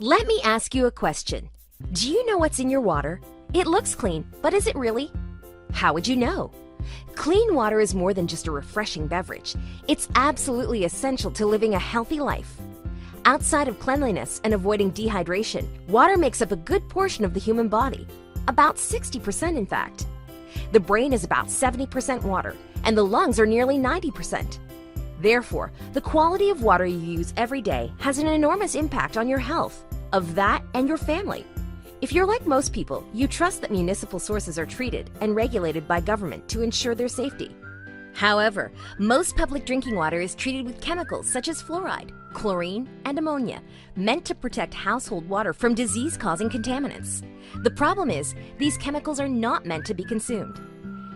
Let me ask you a question. Do you know what's in your water? It looks clean, but is it really? How would you know? Clean water is more than just a refreshing beverage. It's absolutely essential to living a healthy life. Outside of cleanliness and avoiding dehydration, water makes up a good portion of the human body, about 60% in fact. The brain is about 70% water, and the lungs are nearly 90%. Therefore, the quality of water you use every day has an enormous impact on your health, of that and your family. If you're like most people, you trust that municipal sources are treated and regulated by government to ensure their safety. However, most public drinking water is treated with chemicals such as fluoride, chlorine, and ammonia, meant to protect household water from disease-causing contaminants. The problem is, these chemicals are not meant to be consumed.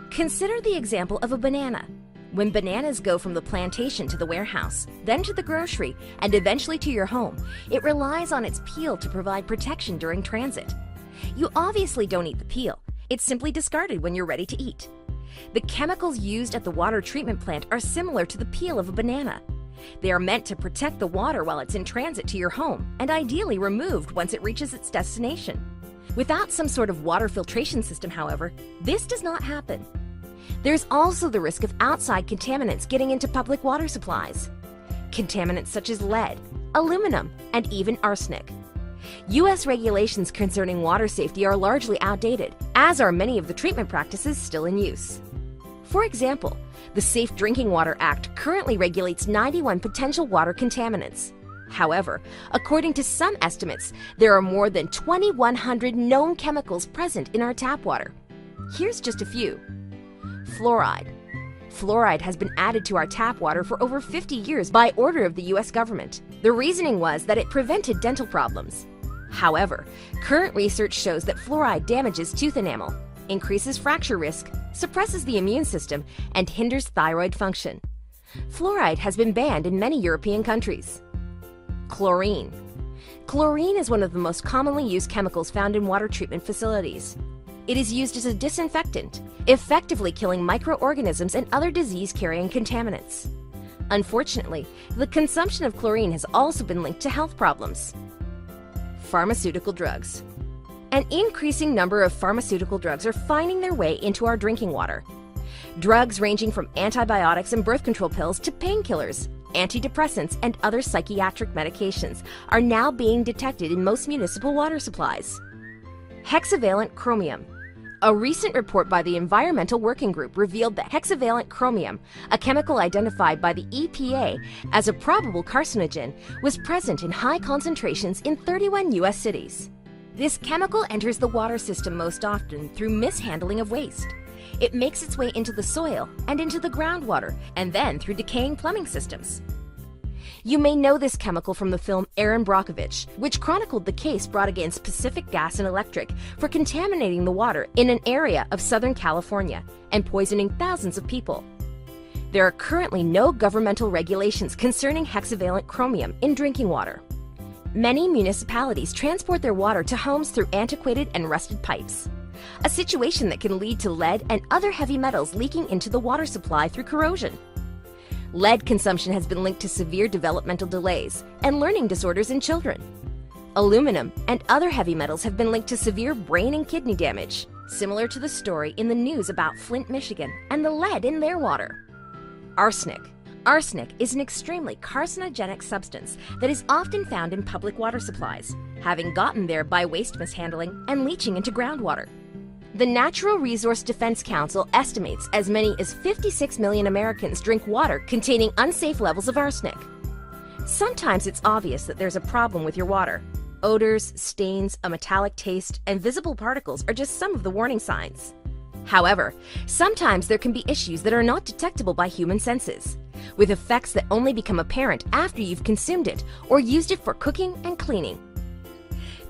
Consider the example of a banana. When bananas go from the plantation to the warehouse, then to the grocery, and eventually to your home, it relies on its peel to provide protection during transit. You obviously don't eat the peel. It's simply discarded when you're ready to eat. The chemicals used at the water treatment plant are similar to the peel of a banana. They are meant to protect the water while it's in transit to your home, and ideally removed once it reaches its destination. Without some sort of water filtration system, however, this does not happen. There's also the risk of outside contaminants getting into public water supplies. Contaminants such as lead, aluminum, and even arsenic. U.S. regulations concerning water safety are largely outdated, as are many of the treatment practices still in use. For example, the Safe Drinking Water Act currently regulates 91 potential water contaminants. However, according to some estimates, there are more than 2,100 known chemicals present in our tap water. Here's just a few. Fluoride. Fluoride has been added to our tap water for over 50 years by order of the U.S. government. The reasoning was that it prevented dental problems. However, current research shows that fluoride damages tooth enamel, increases fracture risk, suppresses the immune system, and hinders thyroid function. Fluoride has been banned in many European countries. Chlorine. Chlorine is one of the most commonly used chemicals found in water treatment facilities. It is used as a disinfectant, effectively killing microorganisms and other disease-carrying contaminants. Unfortunately, the consumption of chlorine has also been linked to health problems. Pharmaceutical drugs. An increasing number of pharmaceutical drugs are finding their way into our drinking water. Drugs ranging from antibiotics and birth control pills to painkillers, antidepressants, and other psychiatric medications are now being detected in most municipal water supplies. Hexavalent chromium. A recent report by the Environmental Working Group revealed that hexavalent chromium, a chemical identified by the EPA as a probable carcinogen, was present in high concentrations in 31 U.S. cities. This chemical enters the water system most often through mishandling of waste. It makes its way into the soil and into the groundwater, and then through decaying plumbing systems. You may know this chemical from the film Erin Brockovich, which chronicled the case brought against Pacific Gas and Electric for contaminating the water in an area of Southern California and poisoning thousands of people. There are currently no governmental regulations concerning hexavalent chromium in drinking water. Many municipalities transport their water to homes through antiquated and rusted pipes, a situation that can lead to lead and other heavy metals leaking into the water supply through corrosion. Lead consumption has been linked to severe developmental delays and learning disorders in children. Aluminum and other heavy metals have been linked to severe brain and kidney damage, similar to the story in the news about Flint, Michigan, and the lead in their water. Arsenic. Arsenic is an extremely carcinogenic substance that is often found in public water supplies, having gotten there by waste mishandling and leaching into groundwater. The Natural Resource Defense Council estimates as many as 56 million Americans drink water containing unsafe levels of arsenic. Sometimes it's obvious that there's a problem with your water. Odors, stains, a metallic taste, and visible particles are just some of the warning signs. However, sometimes there can be issues that are not detectable by human senses, with effects that only become apparent after you've consumed it or used it for cooking and cleaning.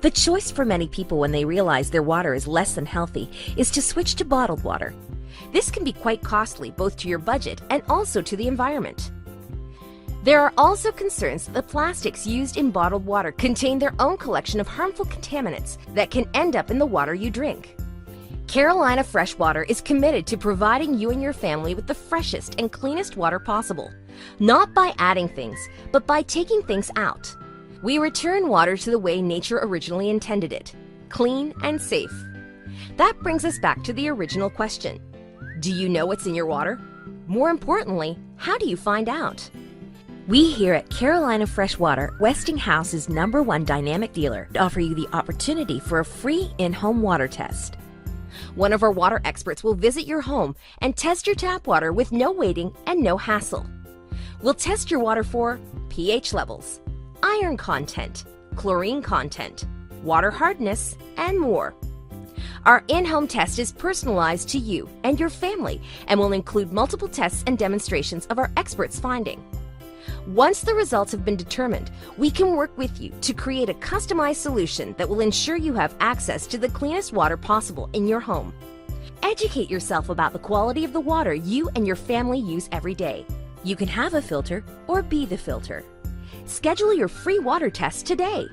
The choice for many people when they realize their water is less than healthy is to switch to bottled water. This can be quite costly both to your budget and also to the environment. There are also concerns that the plastics used in bottled water contain their own collection of harmful contaminants that can end up in the water you drink. Carolina FreshWater is committed to providing you and your family with the freshest and cleanest water possible, not by adding things, but by taking things out. We return water to the way nature originally intended it, clean and safe. That brings us back to the original question. Do you know what's in your water? More importantly, how do you find out? We here at Carolina FreshWater, Westinghouse's #1 dynamic dealer, offer you the opportunity for a free in-home water test. One of our water experts will visit your home and test your tap water with no waiting and no hassle. We'll test your water for pH levels, iron content, chlorine content, water hardness, and more. Our in-home test is personalized to you and your family and will include multiple tests and demonstrations of our experts' finding. Once the results have been determined, we can work with you to create a customized solution that will ensure you have access to the cleanest water possible in your home. Educate yourself about the quality of the water you and your family use every day. You can have a filter or be the filter. Schedule your free water test today.